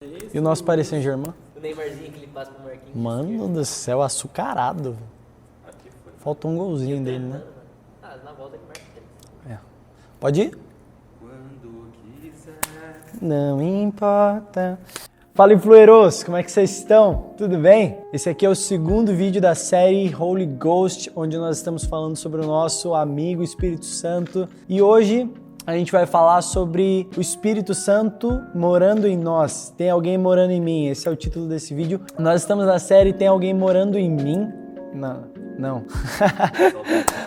Isso, E o nosso Paris Saint-Germain? o Neymarzinho que ele passa pro Marquinhos. Mano do céu, açucarado. Aqui foi. Faltou um golzinho dele, né? Ah, na volta ele marca três. É. Pode ir? Quando quiser. Não importa. Fala, influeiros, como é que vocês estão? Tudo bem? Esse aqui é o segundo vídeo da série Holy Ghost, onde nós estamos falando sobre o nosso amigo Espírito Santo. E hoje a gente vai falar sobre o Espírito Santo morando em nós. Tem alguém morando em mim, esse é o título desse vídeo. Nós estamos na série Tem Alguém Morando em Mim? Não.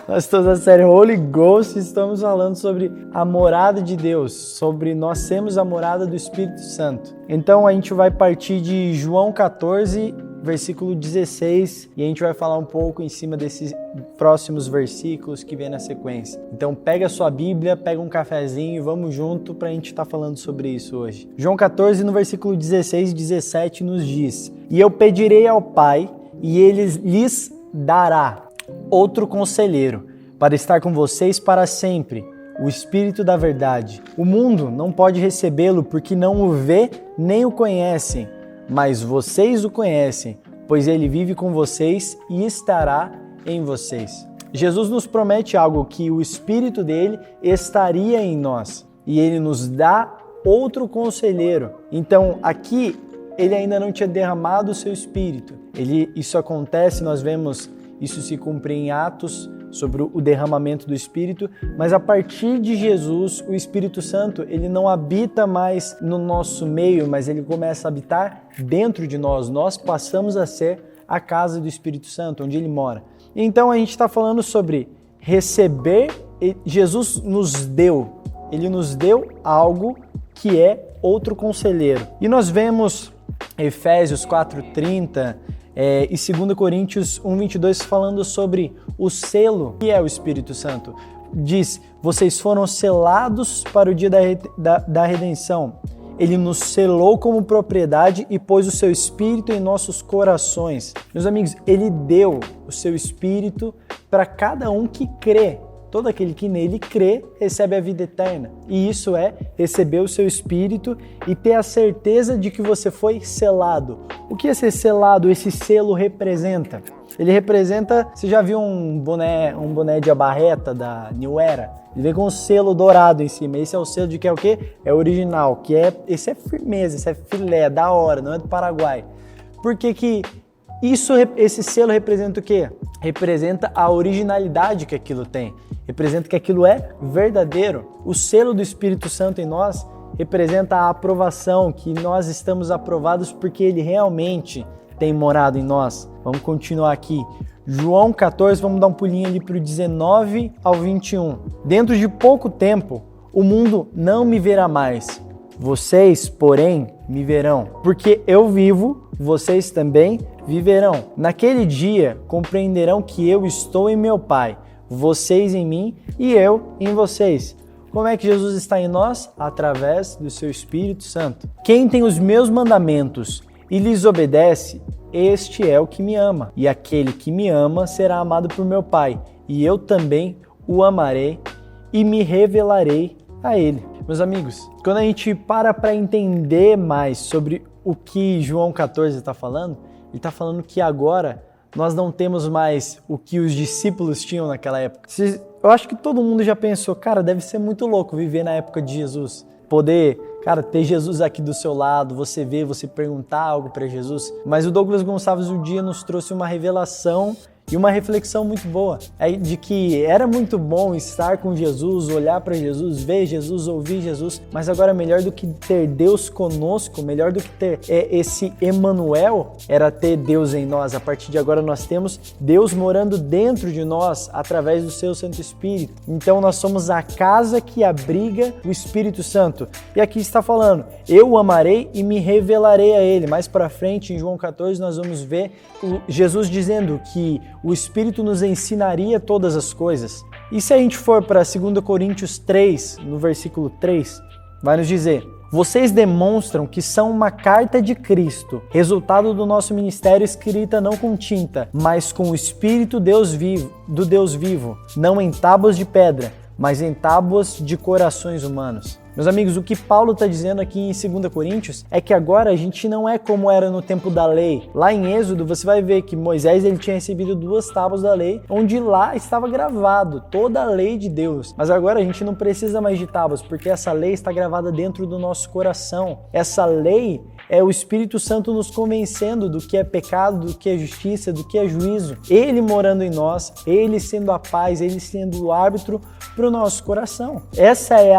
Nós estamos na série Holy Ghost e estamos falando sobre a morada de Deus, sobre nós sermos a morada do Espírito Santo. Então a gente vai partir de João 14, versículo 16, e a gente vai falar um pouco em cima desses próximos versículos que vem na sequência. Então pega a sua Bíblia, pega um cafezinho e vamos junto para a gente estar falando sobre isso hoje. João 14, no versículo 16 e 17 nos diz: E eu pedirei ao Pai, e Ele lhes dará outro conselheiro para estar com vocês para sempre, o Espírito da verdade. O mundo não pode recebê-lo porque não o vê nem o conhecem, mas vocês o conhecem, pois ele vive com vocês e estará em vocês. Jesus nos promete algo, que o Espírito dele estaria em nós e ele nos dá outro conselheiro. Então aqui ele ainda não tinha derramado o seu Espírito. Isso acontece, nós vemos isso se cumprir em Atos, sobre o derramamento do Espírito, mas a partir de Jesus, o Espírito Santo, ele não habita mais no nosso meio, mas ele começa a habitar dentro de nós. Nós passamos a ser a casa do Espírito Santo, onde ele mora. Então a gente está falando sobre receber. Jesus nos deu, ele nos deu algo que é outro conselheiro. E nós vemos Efésios 4:30 e 2 Coríntios 1:22 falando sobre o selo que é o Espírito Santo. Diz: vocês foram selados para o dia da redenção. Ele nos selou como propriedade e pôs o seu Espírito em nossos corações. Meus amigos, ele deu o seu Espírito para cada um que crê. Todo aquele que nele crê recebe a vida eterna. E isso é receber o seu Espírito e ter a certeza de que você foi selado. O que é ser selado? Esse selo representa? Ele representa... Você já viu um boné de abarreta da New Era? Ele vem com um selo dourado em cima. Esse é o selo de que é o quê? É original. Esse é firmeza, esse é filé, da hora, não é do Paraguai. Por que que esse selo representa o quê? Representa a originalidade que aquilo tem. Representa que aquilo é verdadeiro. O selo do Espírito Santo em nós representa a aprovação, que nós estamos aprovados porque ele realmente tem morado em nós. Vamos continuar aqui. João 14, vamos dar um pulinho ali para o 19 ao 21. Dentro de pouco tempo, o mundo não me verá mais. Vocês, porém, me verão. Porque eu vivo, vocês também viverão. Naquele dia, compreenderão que eu estou em meu Pai, vocês em mim e eu em vocês. Como é que Jesus está em nós? Através do seu Espírito Santo. Quem tem os meus mandamentos e lhes obedece, este é o que me ama. E aquele que me ama será amado por meu Pai, e eu também o amarei e me revelarei a ele. Meus amigos, quando a gente para entender mais sobre o que João 14 está falando, ele está falando que agora nós não temos mais o que os discípulos tinham naquela época. Eu acho que todo mundo já pensou, cara, deve ser muito louco viver na época de Jesus. Poder, cara, ter Jesus aqui do seu lado, você ver, você perguntar algo para Jesus. Mas o Douglas Gonçalves um dia nos trouxe uma revelação e uma reflexão muito boa, de que era muito bom estar com Jesus, olhar para Jesus, ver Jesus, ouvir Jesus, mas agora melhor do que ter Deus conosco, melhor do que ter esse Emmanuel, era ter Deus em nós. A partir de agora nós temos Deus morando dentro de nós, através do seu Santo Espírito. Então nós somos a casa que abriga o Espírito Santo. E aqui está falando, eu o amarei e me revelarei a ele. Mais para frente, em João 14, nós vamos ver Jesus dizendo que o Espírito nos ensinaria todas as coisas. E se a gente for para 2 Coríntios 3, no versículo 3, vai nos dizer: vocês demonstram que são uma carta de Cristo, resultado do nosso ministério, escrita não com tinta, mas com o Espírito do Deus vivo, não em tábuas de pedra, mas em tábuas de corações humanos. Meus amigos, o que Paulo está dizendo aqui em 2 Coríntios é que agora a gente não é como era no tempo da lei. Lá em Êxodo você vai ver que Moisés ele tinha recebido 2 tábuas da lei, onde lá estava gravado toda a lei de Deus. Mas agora a gente não precisa mais de tábuas, porque essa lei está gravada dentro do nosso coração. Essa lei é o Espírito Santo nos convencendo do que é pecado, do que é justiça, do que é juízo. Ele morando em nós, Ele sendo a paz, Ele sendo o árbitro para o nosso coração. Essa é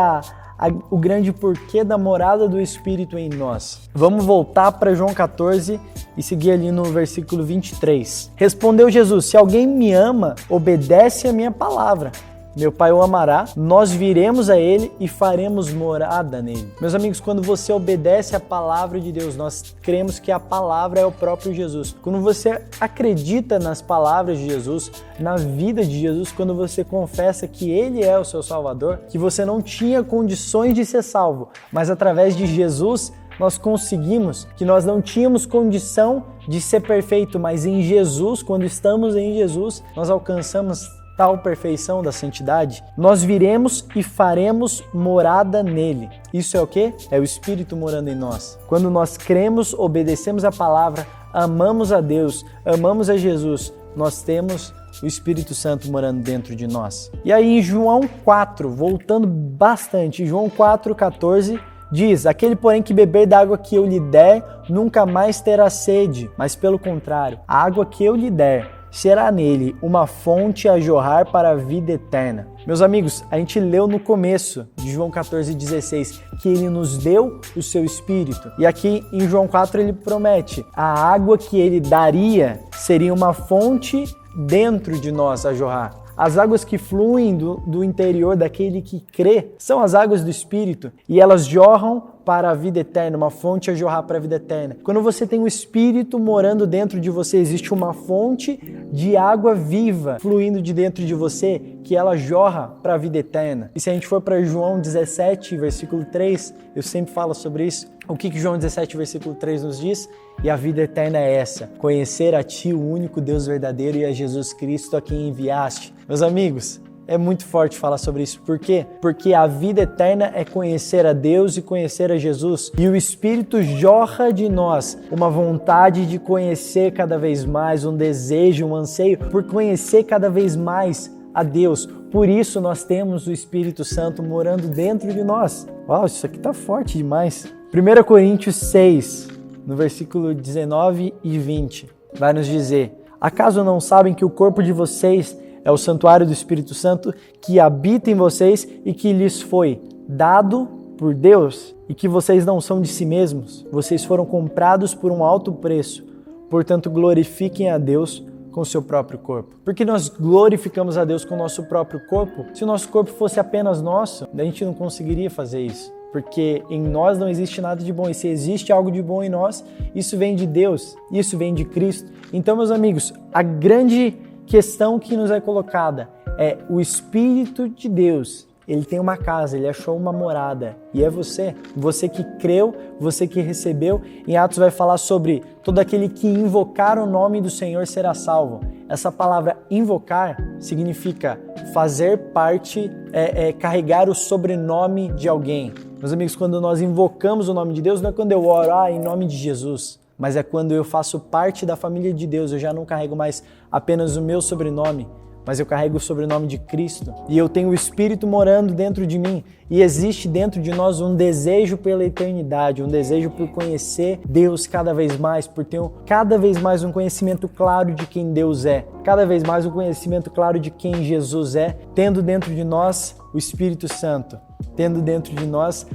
o grande porquê da morada do Espírito em nós. Vamos voltar para João 14 e seguir ali no versículo 23. Respondeu Jesus: se alguém me ama, obedece a minha palavra. Meu Pai o amará, nós viremos a Ele e faremos morada nele. Meus amigos, quando você obedece a palavra de Deus, nós cremos que a palavra é o próprio Jesus. Quando você acredita nas palavras de Jesus, na vida de Jesus, quando você confessa que Ele é o seu Salvador, que você não tinha condições de ser salvo, mas através de Jesus nós conseguimos, que nós não tínhamos condição de ser perfeito, mas em Jesus, quando estamos em Jesus, nós alcançamos tal perfeição da santidade, nós viremos e faremos morada nele. Isso é o quê? É o Espírito morando em nós. Quando nós cremos, obedecemos a palavra, amamos a Deus, amamos a Jesus, nós temos o Espírito Santo morando dentro de nós. E aí em João 4, voltando bastante, João 4,14, diz: aquele porém que beber da água que eu lhe der, nunca mais terá sede, mas pelo contrário, a água que eu lhe der, será nele uma fonte a jorrar para a vida eterna. Meus amigos, a gente leu no começo de João 14,16 que ele nos deu o seu Espírito. E aqui em João 4 ele promete: a água que ele daria seria uma fonte dentro de nós a jorrar. As águas que fluem do interior daquele que crê são as águas do Espírito e elas jorram para a vida eterna, uma fonte a jorrar para a vida eterna. Quando você tem o Espírito morando dentro de você, existe uma fonte de água viva fluindo de dentro de você que ela jorra para a vida eterna. E se a gente for para João 17, versículo 3, eu sempre falo sobre isso. O que João 17, versículo 3 nos diz? E a vida eterna é essa: conhecer a Ti, o único Deus verdadeiro, e a Jesus Cristo a quem enviaste. Meus amigos, é muito forte falar sobre isso. Por quê? Porque a vida eterna é conhecer a Deus e conhecer a Jesus. E o Espírito jorra de nós uma vontade de conhecer cada vez mais, um desejo, um anseio por conhecer cada vez mais a Deus. Por isso nós temos o Espírito Santo morando dentro de nós. Uau, isso aqui tá forte demais. 1 Coríntios 6, no versículo 19 e 20, vai nos dizer: acaso não sabem que o corpo de vocês é o santuário do Espírito Santo que habita em vocês e que lhes foi dado por Deus? E que vocês não são de si mesmos, vocês foram comprados por um alto preço. Portanto, glorifiquem a Deus com o seu próprio corpo. Por que nós glorificamos a Deus com o nosso próprio corpo? Se o nosso corpo fosse apenas nosso, a gente não conseguiria fazer isso. Porque em nós não existe nada de bom. E se existe algo de bom em nós, isso vem de Deus, isso vem de Cristo. Então, meus amigos, a grande questão que nos é colocada é: o Espírito de Deus, ele tem uma casa, ele achou uma morada. E é você que creu, você que recebeu. Em Atos vai falar sobre todo aquele que invocar o nome do Senhor será salvo. Essa palavra invocar significa fazer parte, carregar o sobrenome de alguém. Meus amigos, quando nós invocamos o nome de Deus, não é quando eu oro, em nome de Jesus, mas é quando eu faço parte da família de Deus. Eu já não carrego mais apenas o meu sobrenome, mas eu carrego o sobrenome de Cristo. E eu tenho o Espírito morando dentro de mim. E existe dentro de nós um desejo pela eternidade, um desejo por conhecer Deus cada vez mais, por ter cada vez mais um conhecimento claro de quem Deus é, cada vez mais um conhecimento claro de quem Jesus é, tendo dentro de nós o Espírito Santo, tendo dentro de nós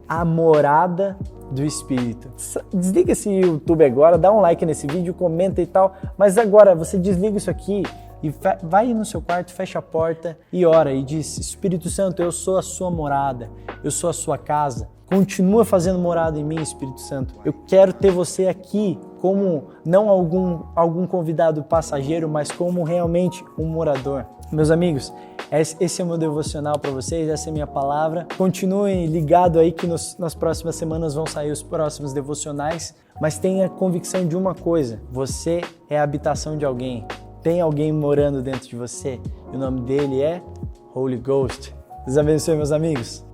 a morada do Espírito. Desliga esse YouTube agora, dá um like nesse vídeo, comenta e tal, mas agora você desliga isso aqui e vai no seu quarto, fecha a porta e ora e diz: Espírito Santo, eu sou a sua morada, eu sou a sua casa. Continua fazendo morada em mim, Espírito Santo. Eu quero ter você aqui como não algum convidado passageiro, mas como realmente um morador. Meus amigos, esse é o meu devocional para vocês, essa é a minha palavra. Continuem ligados aí que nas próximas semanas vão sair os próximos devocionais, mas tenha convicção de uma coisa: você é a habitação de alguém. Tem alguém morando dentro de você e o nome dele é Holy Ghost. Deus abençoe, meus amigos.